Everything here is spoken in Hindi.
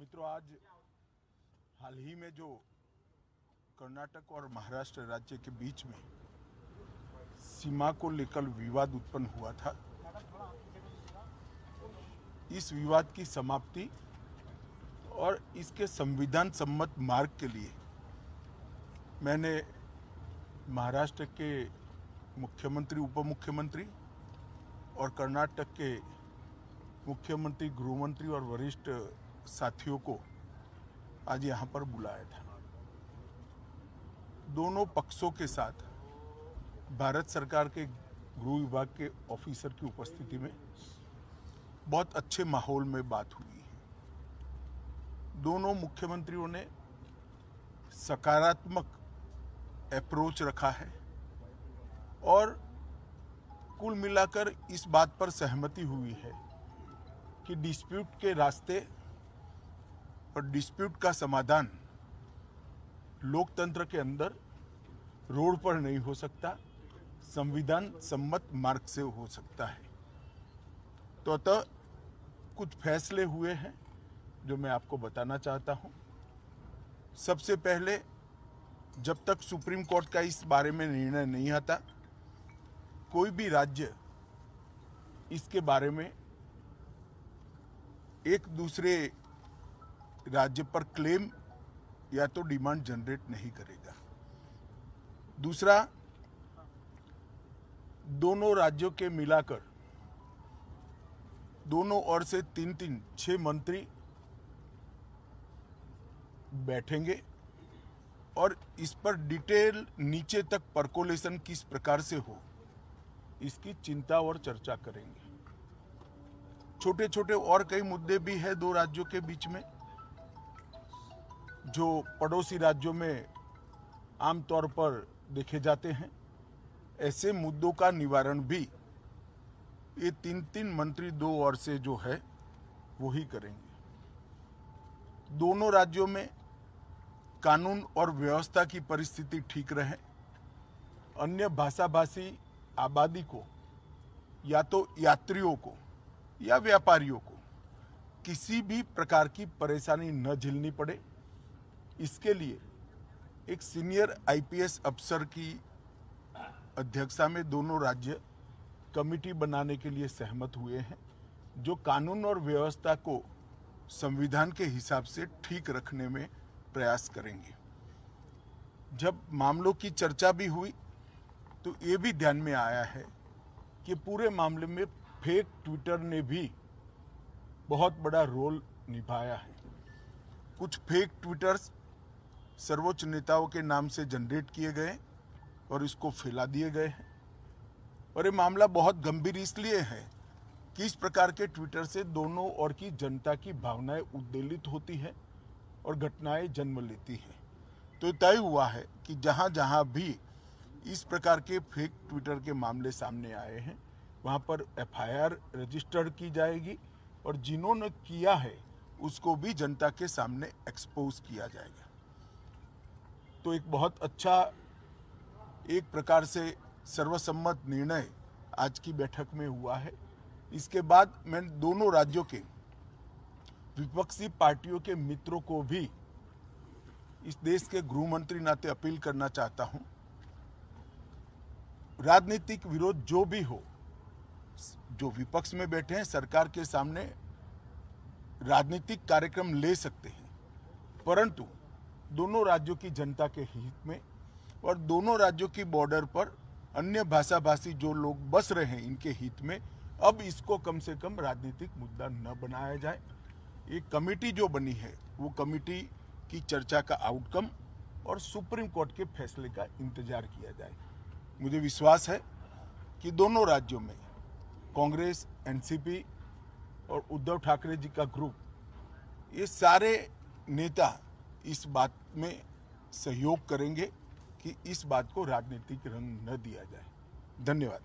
मित्रों, आज हाल ही में जो कर्नाटक और महाराष्ट्र राज्य के बीच में सीमा को लेकर विवाद उत्पन्न हुआ था, इस विवाद की समाप्ति और इसके संविधान सम्मत मार्ग के लिए मैंने महाराष्ट्र के मुख्यमंत्री, उप मुख्यमंत्री और कर्नाटक के मुख्यमंत्री, गृहमंत्री और वरिष्ठ साथियों को आज यहाँ पर बुलाया था। दोनों पक्षों के साथ भारत सरकार के गृह विभाग के ऑफिसर की उपस्थिति में बहुत अच्छे माहौल में बात हुई है। दोनों मुख्यमंत्रियों ने सकारात्मक अप्रोच रखा है और कुल मिलाकर इस बात पर सहमति हुई है कि डिस्प्यूट के रास्ते और डिस्प्यूट का समाधान लोकतंत्र के अंदर रोड पर नहीं हो सकता, संविधान सम्मत मार्ग से हो सकता है। तो अतः कुछ फैसले हुए हैं जो मैं आपको बताना चाहता हूं। सबसे पहले, जब तक सुप्रीम कोर्ट का इस बारे में निर्णय नहीं आता, कोई भी राज्य इसके बारे में एक दूसरे राज्य पर क्लेम या तो डिमांड जनरेट नहीं करेगा। दूसरा, दोनों राज्यों के मिलाकर दोनों ओर से 6 मंत्री बैठेंगे और इस पर डिटेल नीचे तक परकोलेशन किस प्रकार से हो, इसकी चिंता और चर्चा करेंगे। छोटे छोटे और कई मुद्दे भी हैं दो राज्यों के बीच में, जो पड़ोसी राज्यों में आमतौर पर देखे जाते हैं। ऐसे मुद्दों का निवारण भी ये 3 मंत्री दो ओर से जो है वो ही करेंगे। दोनों राज्यों में कानून और व्यवस्था की परिस्थिति ठीक रहे, अन्य भाषाभाषी आबादी को या तो यात्रियों को या व्यापारियों को किसी भी प्रकार की परेशानी न झेलनी पड़े, इसके लिए एक सीनियर आईपीएस अफसर की अध्यक्षता में दोनों राज्य कमेटी बनाने के लिए सहमत हुए हैं, जो कानून और व्यवस्था को संविधान के हिसाब से ठीक रखने में प्रयास करेंगे। जब मामलों की चर्चा भी हुई तो ये भी ध्यान में आया है कि पूरे मामले में फेक ट्विटर ने भी बहुत बड़ा रोल निभाया है। कुछ फेक ट्विटर्स सर्वोच्च नेताओं के नाम से जनरेट किए गए और इसको फैला दिए गए हैं। और ये मामला बहुत गंभीर इसलिए है कि इस प्रकार के ट्विटर से दोनों ओर की जनता की भावनाएं उद्वेलित होती हैं और घटनाएं जन्म लेती हैं। तो तय हुआ है कि जहां जहां भी इस प्रकार के फेक ट्विटर के मामले सामने आए हैं, वहां पर एफआईआर रजिस्टर की जाएगी और जिन्होंने किया है उसको भी जनता के सामने एक्सपोज किया जाएगा। तो एक बहुत अच्छा, एक प्रकार से सर्वसम्मत निर्णय आज की बैठक में हुआ है। इसके बाद मैं दोनों राज्यों के विपक्षी पार्टियों के मित्रों को भी इस देश के गृह मंत्री नाते अपील करना चाहता हूं, राजनीतिक विरोध जो भी हो, जो विपक्ष में बैठे हैं सरकार के सामने राजनीतिक कार्यक्रम ले सकते हैं, परंतु दोनों राज्यों की जनता के हित में और दोनों राज्यों की बॉर्डर पर अन्य भाषाभाषी जो लोग बस रहे हैं इनके हित में अब इसको कम से कम राजनीतिक मुद्दा न बनाया जाए। एक कमेटी जो बनी है वो कमेटी की चर्चा का आउटकम और सुप्रीम कोर्ट के फैसले का इंतजार किया जाए। मुझे विश्वास है कि दोनों राज्यों में कांग्रेस, एनसीपी और उद्धव ठाकरे जी का ग्रुप, ये सारे नेता इस बात में सहयोग करेंगे कि इस बात को राजनीतिक रंग न दिया जाए। धन्यवाद।